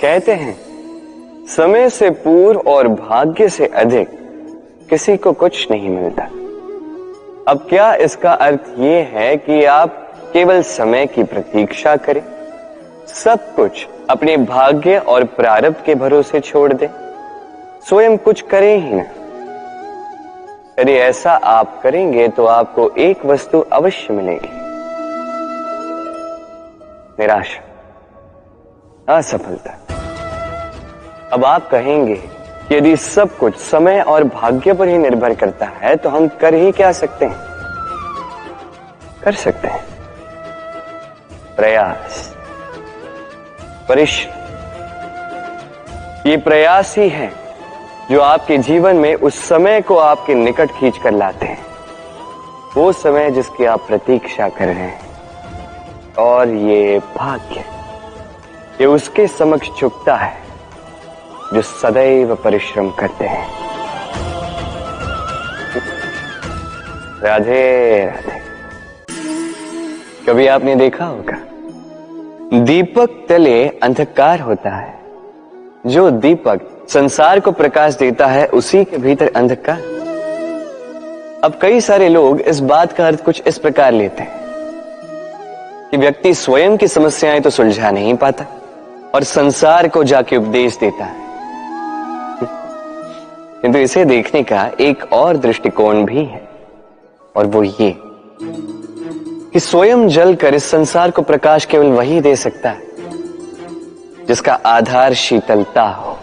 कहते हैं समय से पूर्व और भाग्य से अधिक किसी को कुछ नहीं मिलता। अब क्या इसका अर्थ ये है कि आप केवल समय की प्रतीक्षा करें, सब कुछ अपने भाग्य और प्रारब्ध के भरोसे छोड़ दें, स्वयं कुछ करें ही ना? यदि ऐसा आप करेंगे तो आपको एक वस्तु अवश्य मिलेगी, निराशा, असफलता। अब आप कहेंगे कि यदि सब कुछ समय और भाग्य पर ही निर्भर करता है तो हम कर ही क्या सकते हैं? कर सकते हैं प्रयास, परिश्रम। ये प्रयास ही है जो आपके जीवन में उस समय को आपके निकट खींच कर लाते हैं, वो समय जिसकी आप प्रतीक्षा कर रहे हैं। और ये भाग्य, ये उसके समक्ष झुकता है जो सदैव परिश्रम करते हैं। राधे राधे। कभी आपने देखा होगा दीपक तले अंधकार होता है, जो दीपक संसार को प्रकाश देता है उसी के भीतर अंधकार। अब कई सारे लोग इस बात का अर्थ कुछ इस प्रकार लेते हैं कि व्यक्ति स्वयं की समस्याएं तो सुलझा नहीं पाता और संसार को जाके उपदेश देता है। किंतु इसे देखने का एक और दृष्टिकोण भी है, और वो ये कि स्वयं जलकर इस संसार को प्रकाश केवल वही दे सकता है जिसका आधार शीतलता हो।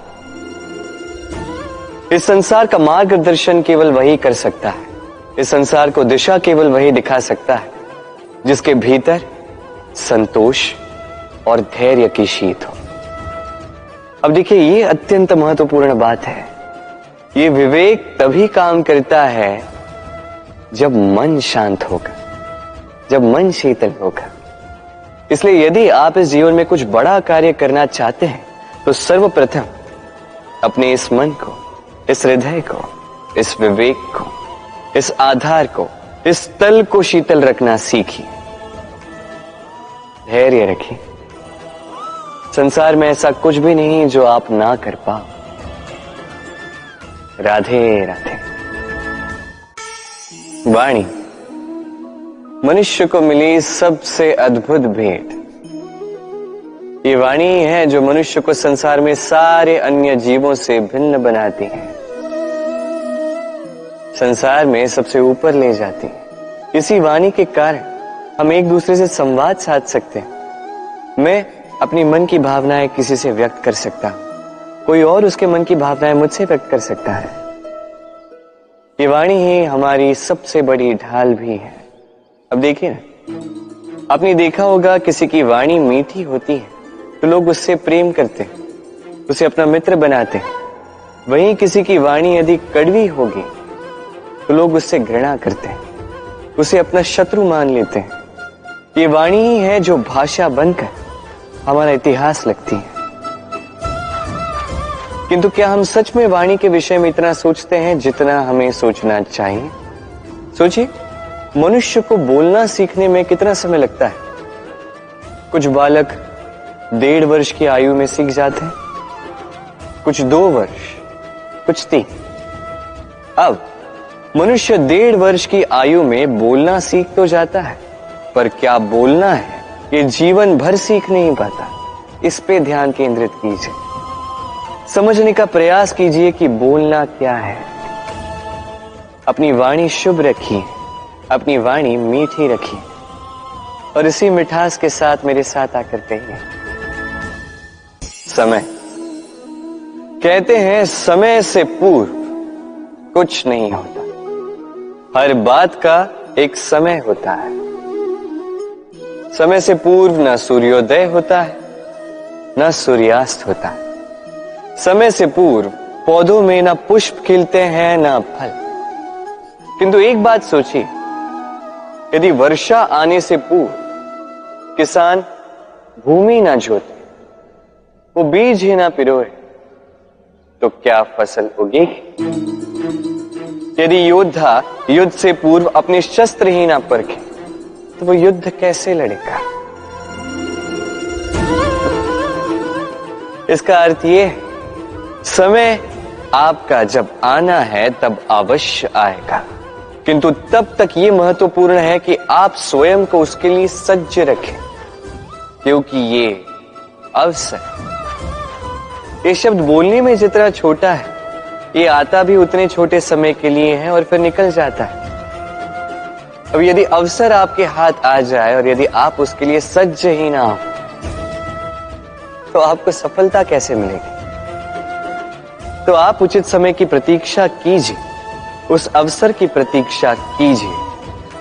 इस संसार का मार्गदर्शन केवल वही कर सकता है, इस संसार को दिशा केवल वही दिखा सकता है जिसके भीतर संतोष और धैर्य की शीत हो। अब देखिए, ये अत्यंत महत्वपूर्ण बात है। ये विवेक तभी काम करता है जब मन शांत होगा, जब मन शीतल होगा। इसलिए यदि आप इस जीवन में कुछ बड़ा कार्य करना चाहते हैं तो सर्वप्रथम अपने इस मन को, इस हृदय को, इस विवेक को, इस आधार को, इस तल को शीतल रखना सीखिए। धैर्य रखिए। संसार में ऐसा कुछ भी नहीं जो आप ना कर पाओ। राधे राधे। वाणी मनुष्य को मिली सबसे अद्भुत भेंट। ये वाणी है जो मनुष्य को संसार में सारे अन्य जीवों से भिन्न बनाती है, संसार में सबसे ऊपर ले जाती है। इसी वाणी के कारण हम एक दूसरे से संवाद साध सकते हैं। मैं अपनी मन की भावनाएं किसी से व्यक्त कर सकता हूं, कोई और उसके मन की भावनाएं मुझसे व्यक्त कर सकता है। ये वाणी ही हमारी सबसे बड़ी ढाल भी है। अब देखिए ना, आपने देखा होगा किसी की वाणी मीठी होती है तो लोग उससे प्रेम करते हैं, उसे अपना मित्र बनाते हैं। वहीं किसी की वाणी यदि कड़वी होगी तो लोग उससे घृणा करते हैं, उसे अपना शत्रु मान लेते हैं। ये वाणी ही है जो भाषा बनकर हमारा इतिहास लगती है। किंतु क्या हम सच में वाणी के विषय में इतना सोचते हैं जितना हमें सोचना चाहिए? सोचिए, मनुष्य को बोलना सीखने में कितना समय लगता है। कुछ बालक 1.5 वर्ष की आयु में सीख जाते हैं, कुछ 2 वर्ष, कुछ 3। अब मनुष्य 1.5 वर्ष की आयु में बोलना सीख तो जाता है, पर क्या बोलना है ये जीवन भर सीख नहीं पाता। इस पे ध्यान केंद्रित कीजिए, समझने का प्रयास कीजिए कि बोलना क्या है। अपनी वाणी शुभ रखिए, अपनी वाणी मीठी रखिए, और इसी मिठास के साथ मेरे साथ आकर कहिए, समय। कहते हैं समय से पूर्व कुछ नहीं होता, हर बात का एक समय होता है। समय से पूर्व न सूर्योदय होता है, न सूर्यास्त होता है। समय से पूर्व पौधों में न पुष्प खिलते हैं न फल। किंतु एक बात सोचिए, यदि वर्षा आने से पूर्व किसान भूमि ना जोते, वो बीज ही ना पिरोए, तो क्या फसल उगेगी? यदि योद्धा युद्ध से पूर्व अपने शस्त्र ही ना परखे तो वो युद्ध कैसे लड़ेगा? इसका अर्थ ये है, समय आपका जब आना है तब अवश्य आएगा, किंतु तब तक ये महत्वपूर्ण है कि आप स्वयं को उसके लिए सज्ज रखें, क्योंकि ये अवसर, ये शब्द बोलने में जितना छोटा है, ये आता भी उतने छोटे समय के लिए है और फिर निकल जाता है। अब यदि अवसर आपके हाथ आ जाए और यदि आप उसके लिए सज्ज ही ना हो, तो आपको सफलता कैसे मिलेगी? तो आप उचित समय की प्रतीक्षा कीजिए, उस अवसर की प्रतीक्षा कीजिए,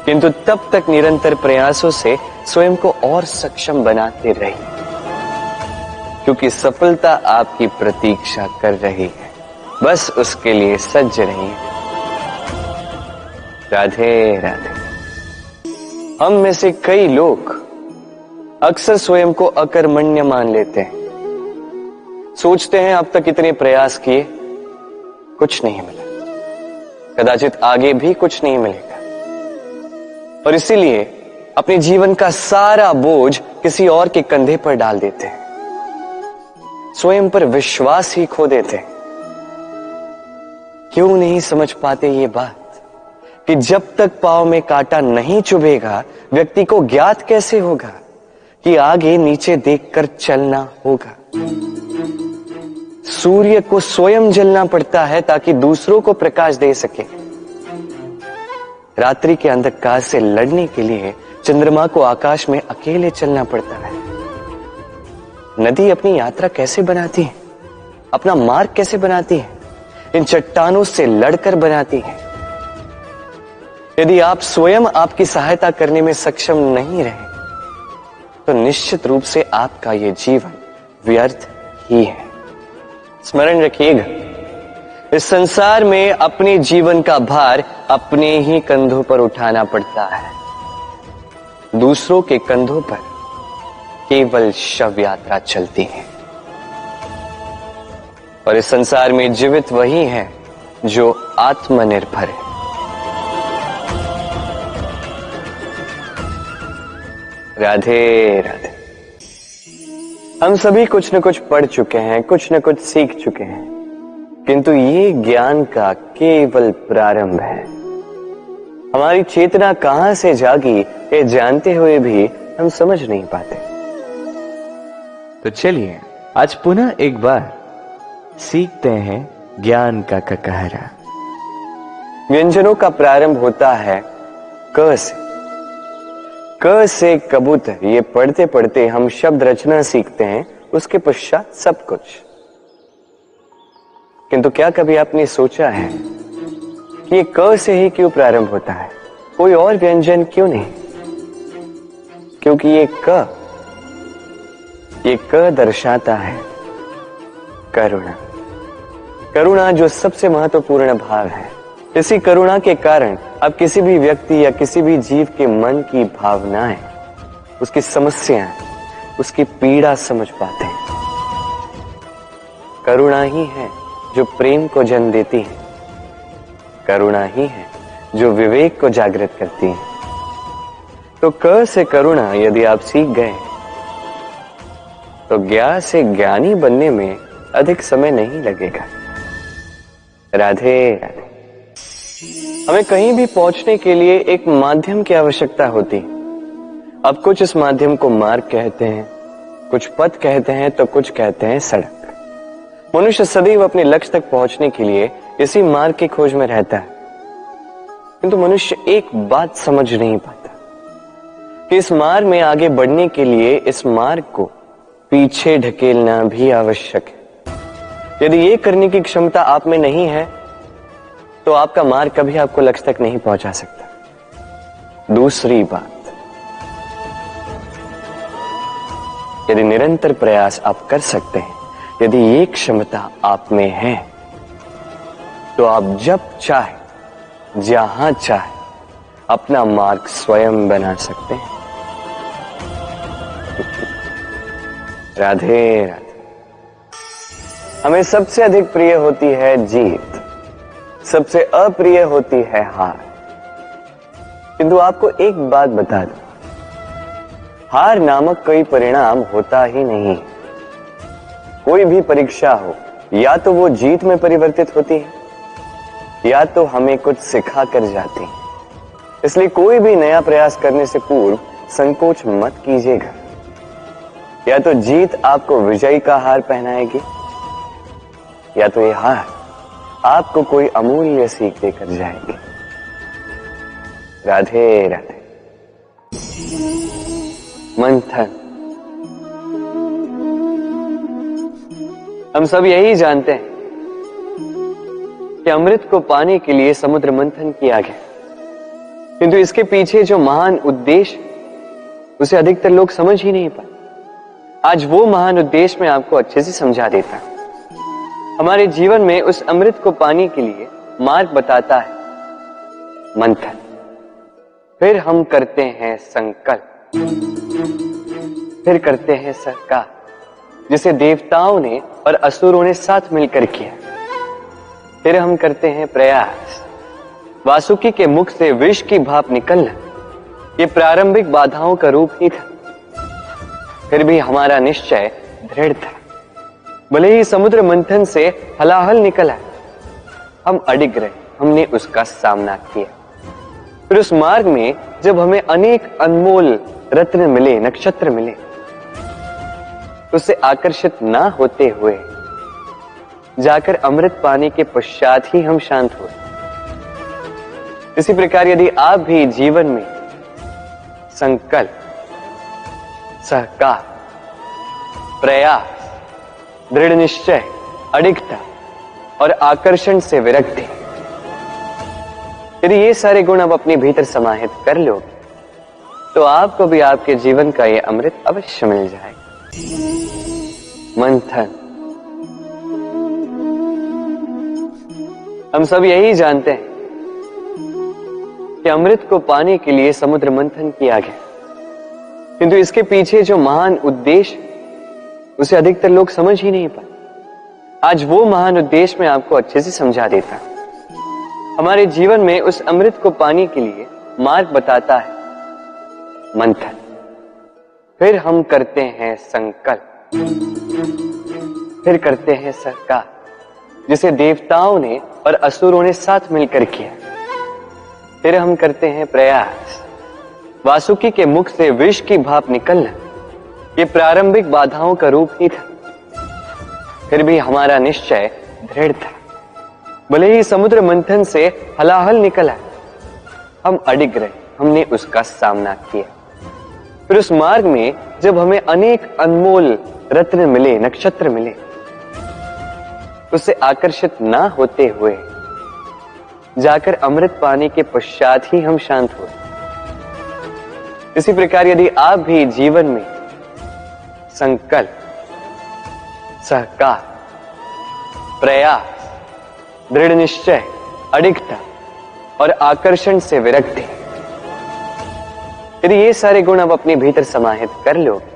किंतु तब तक निरंतर प्रयासों से स्वयं को और सक्षम बनाते रहिए, क्योंकि सफलता आपकी प्रतीक्षा कर रही है। बस उसके लिए सज्ज रहिए। राधे राधे। हम में से कई लोग अक्सर स्वयं को अकर्मण्य मान लेते हैं, सोचते हैं अब तक इतने प्रयास किए, कुछ नहीं मिला, कदाचित आगे भी कुछ नहीं मिलेगा, और इसीलिए अपने जीवन का सारा बोझ किसी और के कंधे पर डाल देते हैं, स्वयं पर विश्वास ही खो देते हैं। क्यों नहीं समझ पाते ये बात कि जब तक पांव में कांटा नहीं चुभेगा, व्यक्ति को ज्ञात कैसे होगा कि आगे नीचे देखकर चलना होगा। सूर्य को स्वयं जलना पड़ता है ताकि दूसरों को प्रकाश दे सके। रात्रि के अंधकार से लड़ने के लिए चंद्रमा को आकाश में अकेले चलना पड़ता है। नदी अपनी यात्रा कैसे बनाती है, अपना मार्ग कैसे बनाती है? इन चट्टानों से लड़कर बनाती है। यदि आप स्वयं आपकी सहायता करने में सक्षम नहीं रहे, तो निश्चित रूप से आपका यह जीवन व्यर्थ ही है। स्मरण रखिएगा, इस संसार में अपने जीवन का भार अपने ही कंधों पर उठाना पड़ता है। दूसरों के कंधों पर केवल शव यात्रा चलती है, और इस संसार में जीवित वही है जो आत्मनिर्भर है। राधे राधे। हम सभी कुछ न कुछ पढ़ चुके हैं, कुछ न कुछ सीख चुके हैं, किंतु ये ज्ञान का केवल प्रारंभ है। हमारी चेतना कहां से जागी, ये जानते हुए भी हम समझ नहीं पाते। तो चलिए आज पुनः एक बार सीखते हैं ज्ञान का ककहरा। व्यंजनों का प्रारंभ होता है क से। क से कबूतर, ये पढ़ते पढ़ते हम शब्द रचना सीखते हैं, उसके पश्चात सब कुछ। किंतु क्या कभी आपने सोचा है कि ये क से ही क्यों प्रारंभ होता है, कोई और व्यंजन क्यों नहीं? क्योंकि ये क दर्शाता है करुणा। करुणा जो सबसे महत्वपूर्ण भाव है। इसी करुणा के कारण आप किसी भी व्यक्ति या किसी भी जीव के मन की भावनाएं, उसकी समस्याएं, उसकी पीड़ा समझ पाते हैं। करुणा ही है जो प्रेम को जन्म देती है। करुणा ही है जो विवेक को जागृत करती है। तो क से करुणा यदि आप सीख गए, तो ज्ञा से ज्ञानी बनने में अधिक समय नहीं लगेगा। राधे राधे। हमें कहीं भी पहुंचने के लिए एक माध्यम की आवश्यकता होती है। अब कुछ इस माध्यम को मार्ग कहते हैं, कुछ पथ कहते हैं, तो कुछ कहते हैं सड़क। मनुष्य सदैव अपने लक्ष्य तक पहुंचने के लिए इसी मार्ग की खोज में रहता है, किंतु मनुष्य एक बात समझ नहीं पाता कि इस मार्ग में आगे बढ़ने के लिए इस मार्ग को पीछे ढकेलना भी आवश्यक है। यदि ये करने की क्षमता आप में नहीं है, तो आपका मार्ग कभी आपको लक्ष्य तक नहीं पहुंचा सकता। दूसरी बात, यदि निरंतर प्रयास आप कर सकते हैं, यदि ये क्षमता आप में है, तो आप जब चाहे, जहां चाहे अपना मार्ग स्वयं बना सकते हैं। राधे राधे। हमें सबसे अधिक प्रिय होती है जीत, सबसे अप्रिय होती है हार। किंतु आपको एक बात बता दूं, हार नामक कोई परिणाम होता ही नहीं। कोई भी परीक्षा हो, या तो वो जीत में परिवर्तित होती है या तो हमें कुछ सिखा कर जाती है। इसलिए कोई भी नया प्रयास करने से पूर्व संकोच मत कीजिएगा। या तो जीत आपको विजयी का हार पहनाएगी या तो ये हार आपको कोई अमूल्य सीख देकर जाएगी। राधे राधे। मंथन। हम सब यही जानते हैं कि अमृत को पाने के लिए समुद्र मंथन किया गया, किंतु इसके पीछे जो महान उद्देश्य उसे अधिकतर लोग समझ ही नहीं पाए। आज वो महान उद्देश्य मैं आपको अच्छे से समझा देता हूं। हमारे जीवन में उस अमृत को पाने के लिए मार्ग बताता है मंथन। फिर हम करते हैं संकल्प, फिर करते हैं सहकार, जिसे देवताओं ने और असुरों ने साथ मिलकर किया। फिर हम करते हैं प्रयास। वासुकी के मुख से विष की भाप निकलना ये प्रारंभिक बाधाओं का रूप ही था। फिर भी हमारा निश्चय दृढ़ था। भले ही समुद्र मंथन से हलाहल निकला, हम अडिग रहे, हमने उसका सामना किया। फिर उस मार्ग में जब हमें अनेक अनमोल रत्न मिले, नक्षत्र मिले, उससे आकर्षित ना होते हुए जाकर अमृत पाने के पश्चात ही हम शांत हुए। इसी प्रकार यदि आप भी जीवन में संकल्प, सहकार, प्रयास, दृढ़ निश्चय, अडिगता और आकर्षण से विरक्ति, यदि ये सारे गुण आप अपने भीतर समाहित कर लोगे तो आपको भी आपके जीवन का ये अमृत अवश्य मिल जाएगा। मंथन। हम सब यही जानते हैं कि अमृत को पाने के लिए समुद्र मंथन किया गया, किंतु इसके पीछे जो महान उद्देश्य उसे अधिकतर लोग समझ ही नहीं पाए। आज वो महान उद्देश्य मैं आपको अच्छे से समझा देता हूं। हमारे जीवन में उस अमृत को पाने के लिए मार्ग बताता है मंथन। फिर हम करते हैं संकल्प, फिर करते हैं सहकार, जिसे देवताओं ने और असुरों ने साथ मिलकर किया। फिर हम करते हैं प्रयास। वासुकी के मुख से विष की भाप निकलना ये प्रारंभिक बाधाओं का रूप ही था। फिर भी हमारा निश्चय दृढ़ था। भले ही समुद्र मंथन से हलाहल निकला, हम अडिग रहे, हमने उसका सामना किया। फिर उस मार्ग में जब हमें अनेक अनमोल रत्न मिले, नक्षत्र मिले, उससे आकर्षित ना होते हुए जाकर अमृत पाने के पश्चात ही हम शांत हुए। इसी प्रकार यदि आप भी जीवन में संकल्प, सहकार, प्रयास, दृढ़ निश्चय, अडिगता और आकर्षण से विरक्ति, यदि ये सारे गुण आप अपने भीतर समाहित कर लोगे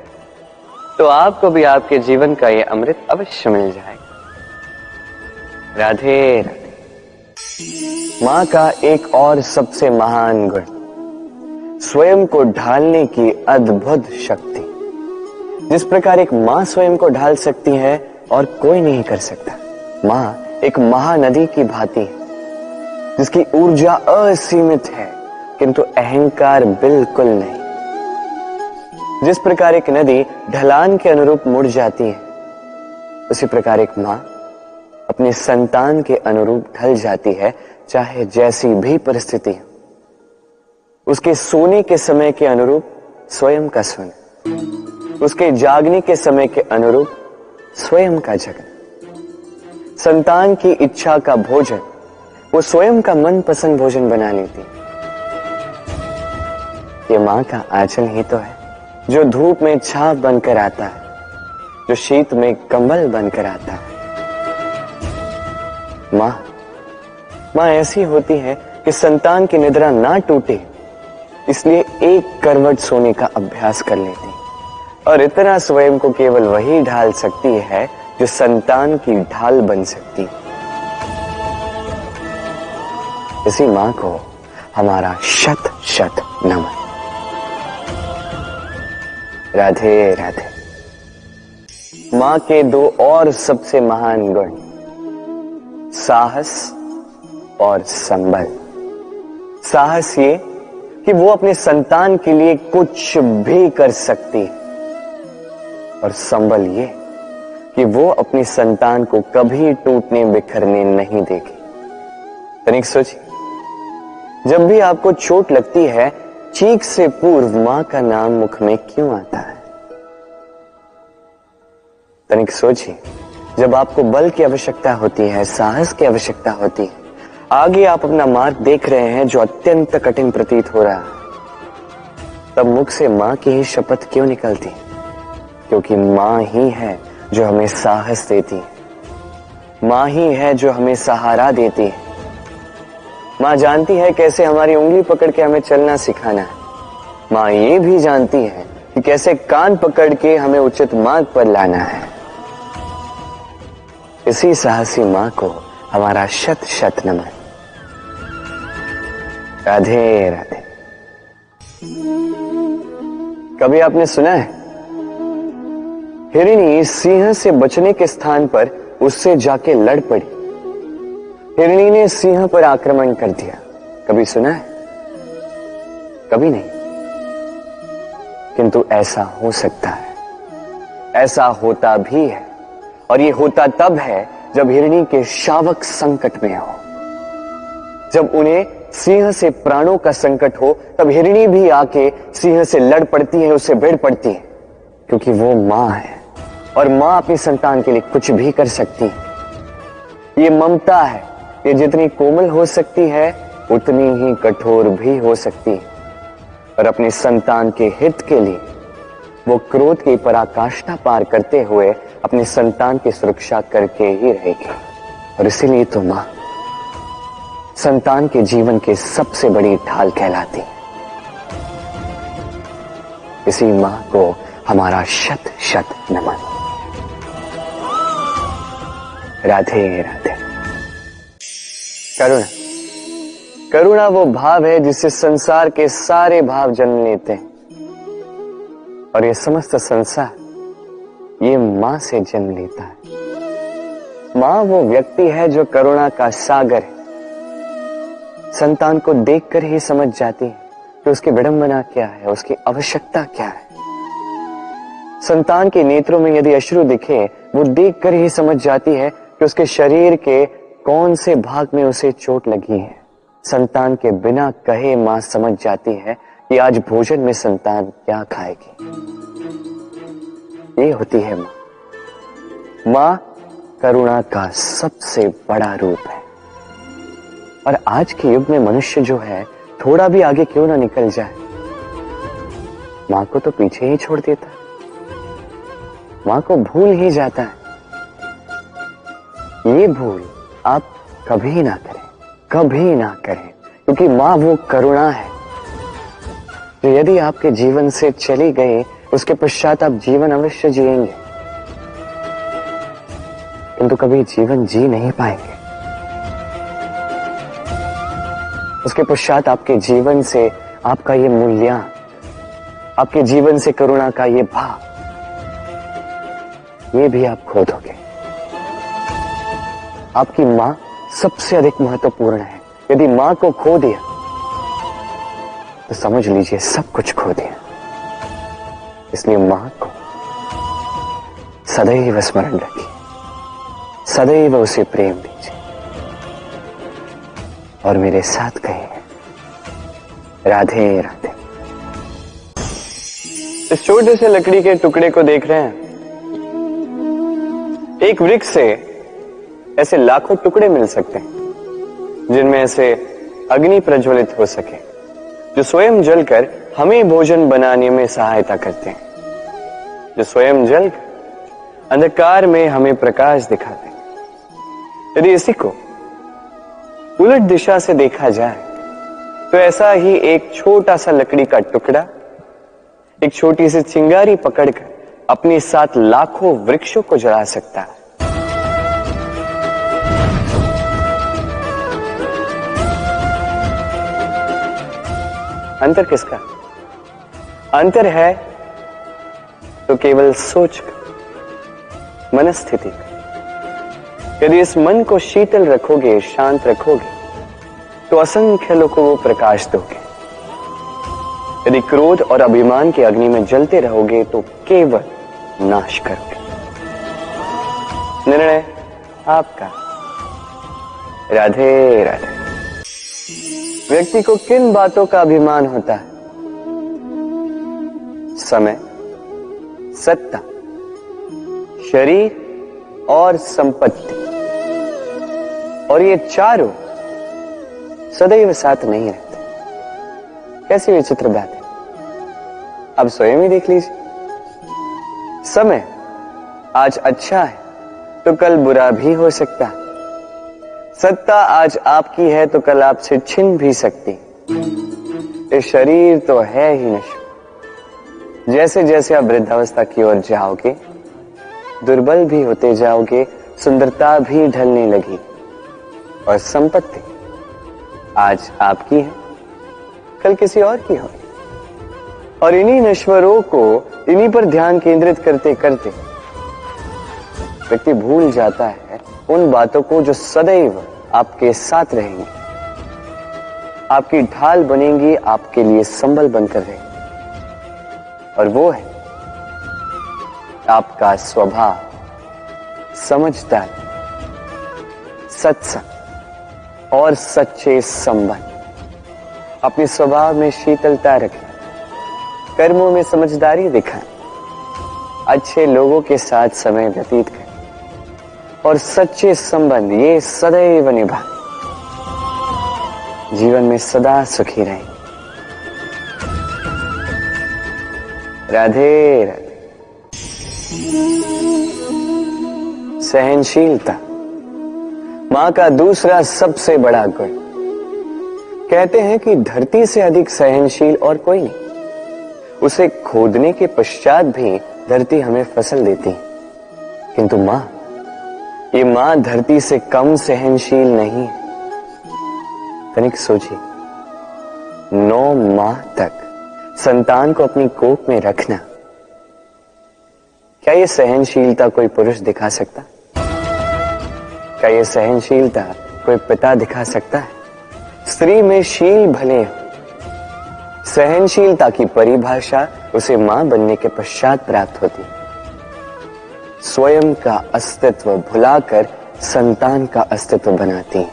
तो आपको भी आपके जीवन का ये अमृत अवश्य मिल जाएगा। राधे राधे। मां का एक और सबसे महान गुण स्वयं को ढालने की अद्भुत शक्ति। जिस प्रकार एक मां स्वयं को ढाल सकती है और कोई नहीं कर सकता। मां एक महानदी की भांति है जिसकी ऊर्जा असीमित है किंतु अहंकार बिल्कुल नहीं। जिस प्रकार एक नदी ढलान के अनुरूप मुड़ जाती है, उसी प्रकार एक मां अपने संतान के अनुरूप ढल जाती है, चाहे जैसी भी परिस्थिति हो। उसके सोने के समय के अनुरूप स्वयं का सोना, उसके जागने के समय के अनुरूप स्वयं का जगना, संतान की इच्छा का भोजन वो स्वयं का मनपसंद भोजन बना लेती। ये मां का आंचल ही तो है जो धूप में छाप बनकर आता है, जो शीत में कंबल बनकर आता है। मां ऐसी होती है कि संतान की निद्रा ना टूटे इसलिए एक करवट सोने का अभ्यास कर लेती, और इतना स्वयं को केवल वही ढाल सकती है जो संतान की ढाल बन सकती। इसी मां को हमारा शत शत नमन। राधे राधे। मां के दो और सबसे महान गुण, साहस और संबल। साहस ये कि वो अपने संतान के लिए कुछ भी कर सकती है, और संबल ये कि वो अपनी संतान को कभी टूटने बिखरने नहीं देगी। तनिक सोचिए, जब भी आपको चोट लगती है, चीख से पूर्व मां का नाम मुख में क्यों आता है? तनिक सोचिए, जब आपको बल की आवश्यकता होती है, साहस की आवश्यकता होती है, आगे आप अपना मार्ग देख रहे हैं जो अत्यंत कठिन प्रतीत हो रहा है, तब मुख से मां की ही शपथ क्यों निकलती? क्योंकि मां ही है जो हमें साहस देती है, मां ही है जो हमें सहारा देती है। मां जानती है कैसे हमारी उंगली पकड़ के हमें चलना सिखाना है। मां ये भी जानती है कि कैसे कान पकड़ के हमें उचित मार्ग पर लाना है। इसी साहसी मां को हमारा शत शत नमन। राधे राधे। कभी आपने सुना है, हिरणी सिंह से बचने के स्थान पर उससे जाके लड़ पड़ी। हिरणी ने सिंह पर आक्रमण कर दिया। कभी सुना है? कभी नहीं। किंतु ऐसा हो सकता है, ऐसा होता भी है, और ये होता तब है जब हिरणी के शावक संकट में हो। जब उन्हें सिंह से प्राणों का संकट हो, तब हिरणी भी आके सिंह से लड़ पड़ती है, उससे भिड़ पड़ती है, क्योंकि वो मां है और मां अपनी संतान के लिए कुछ भी कर सकती है। ये ममता है, ये जितनी कोमल हो सकती है उतनी ही कठोर भी हो सकती है, और अपनी संतान के हित के लिए वो क्रोध की पराकाष्ठा पार करते हुए अपनी संतान की सुरक्षा करके ही रहेगी। और इसीलिए तो मां संतान के जीवन की सबसे बड़ी ढाल कहलाती है। इसी मां को हमारा शत शत नमन। राधे राधे। करुणा, करुणा वो भाव है जिससे संसार के सारे भाव जन्म लेते हैं, और ये समस्त संसार ये मां से जन्म लेता है। मां वो व्यक्ति है जो करुणा का सागर है। संतान को देखकर ही समझ जाती है कि उसकी विडंबना क्या है, उसकी आवश्यकता क्या है। संतान के नेत्रों में यदि अश्रु दिखे, वो देखकर ही समझ जाती है कि उसके शरीर के कौन से भाग में उसे चोट लगी है। संतान के बिना कहे मां समझ जाती है कि आज भोजन में संतान क्या खाएगी। ये होती है मां। मां करुणा का सबसे बड़ा रूप है। और आज के युग में मनुष्य जो है, थोड़ा भी आगे क्यों ना निकल जाए, मां को तो पीछे ही छोड़ देता है, मां को भूल ही जाता है। ये भूल आप कभी ना करें, कभी ना करें, क्योंकि मां वो करुणा है जो यदि आपके जीवन से चली गई, उसके पश्चात आप जीवन अवश्य जिएंगे, किंतु कभी जीवन जी नहीं पाएंगे। उसके पश्चात आपके जीवन से आपका ये मूल्यांकन, आपके जीवन से करुणा का ये भाव, ये भी आप खो दोगे। आपकी मां सबसे अधिक महत्वपूर्ण है। यदि मां को खो दिया तो समझ लीजिए सब कुछ खो दिया। इसलिए मां को सदैव स्मरण रखिए, सदैव उसे प्रेम दीजिए, और मेरे साथ कहिए राधे राधे। इस छोटे से लकड़ी के टुकड़े को देख रहे हैं। एक वृक्ष से ऐसे लाखों टुकड़े मिल सकते हैं जिनमें से अग्नि प्रज्वलित हो सके, जो स्वयं जलकर हमें भोजन बनाने में सहायता करते हैं, जो स्वयं जलकर अंधकार में हमें प्रकाश दिखाते हैं। यदि इसी को उलट दिशा से देखा जाए तो ऐसा ही एक छोटा सा लकड़ी का टुकड़ा एक छोटी सी चिंगारी पकड़कर अपने साथ लाखों वृक्षों को जला सकता है। अंतर किसका? अंतर है तो केवल सोच का, मनस्थिति का। यदि इस मन को शीतल रखोगे, शांत रखोगे, तो असंख्य लोगों को प्रकाश दोगे। यदि क्रोध और अभिमान की अग्नि में जलते रहोगे तो केवल नाश करोगे। निर्णय आपका। राधे राधे। व्यक्ति को किन बातों का अभिमान होता है? समय, सत्ता, शरीर और संपत्ति। और ये चारों सदैव साथ नहीं रहते। कैसी विचित्र बात है, अब स्वयं ही देख लीजिए। समय आज अच्छा है तो कल बुरा भी हो सकता है। सत्ता आज आपकी है तो कल आपसे छिन भी सकती। ये शरीर तो है ही नश्वर। जैसे जैसे आप वृद्धावस्था की ओर जाओगे, दुर्बल भी होते जाओगे, सुंदरता भी ढलने लगी। और संपत्ति आज आपकी है, कल किसी और की होगी। और इन्हीं नश्वरों को, इन्हीं पर ध्यान केंद्रित करते करते व्यक्ति भूल जाता है उन बातों को जो सदैव आपके साथ रहेंगी, आपकी ढाल बनेंगी, आपके लिए संबल बनकर रहेंगी। और वो है आपका स्वभाव, समझदारी, सत्संग और सच्चे संबंध। अपने स्वभाव में शीतलता रखें, कर्मों में समझदारी दिखाएं, अच्छे लोगों के साथ समय व्यतीत करें और सच्चे संबंध ये सदैव निभाएं। जीवन में सदा सुखी रहें। राधे राधे। सहनशीलता मां का दूसरा सबसे बड़ा गुण। कहते हैं कि धरती से अधिक सहनशील और कोई नहीं। उसे खोदने के पश्चात भी धरती हमें फसल देती है, किंतु मां, ये मां धरती से कम सहनशील नहीं है। तनिक सोचिए, 9 माह तक संतान को अपनी कोख में रखना, क्या ये सहनशीलता कोई पुरुष दिखा सकता? क्या ये सहनशीलता कोई पिता दिखा सकता है? स्त्री में शील भले हो, सहनशीलता की परिभाषा उसे मां बनने के पश्चात प्राप्त होती है। स्वयं का अस्तित्व भुलाकर संतान का अस्तित्व बनाती है।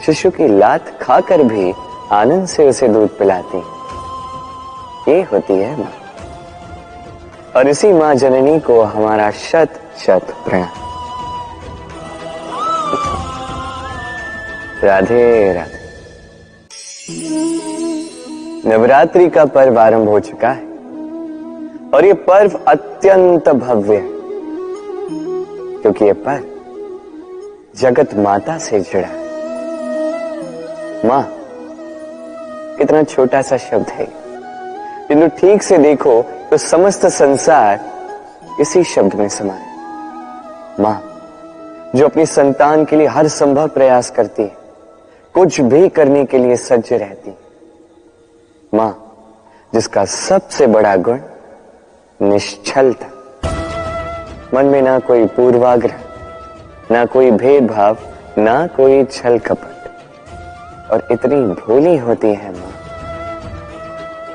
शिशु की लात खाकर भी आनंद से उसे दूध पिलाती है। ये होती है मां। और इसी मां जननी को हमारा शत शत प्रणाम। राधे राधे। नवरात्रि का पर्व आरंभ हो चुका है और ये पर्व अत्यंत भव्य है, क्योंकि ये पर्व जगत माता से जुड़ा है। मां कितना छोटा सा शब्द है, किंतु ठीक से देखो तो समस्त संसार इसी शब्द में समा है। मां जो अपनी संतान के लिए हर संभव प्रयास करती है, कुछ भी करने के लिए सज्ज रहती है। मां जिसका सबसे बड़ा गुण निश्चलता। मन में ना कोई पूर्वाग्रह, ना कोई भेदभाव, ना कोई छल कपट। और इतनी भोली होती है मां।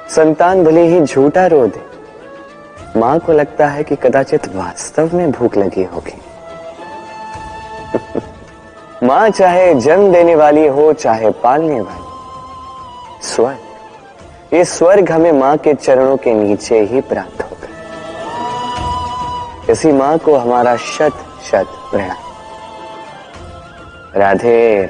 संतान भले ही झूठा रो दे, मां को लगता है कि कदाचित वास्तव में भूख लगी होगी। मां चाहे जन्म देने वाली हो, चाहे पालने वाली, स्वर्ग, ये स्वर्ग हमें मां के चरणों के नीचे ही प्राप्त होगा। इसी मां को हमारा शत शत प्रणाम। राधे।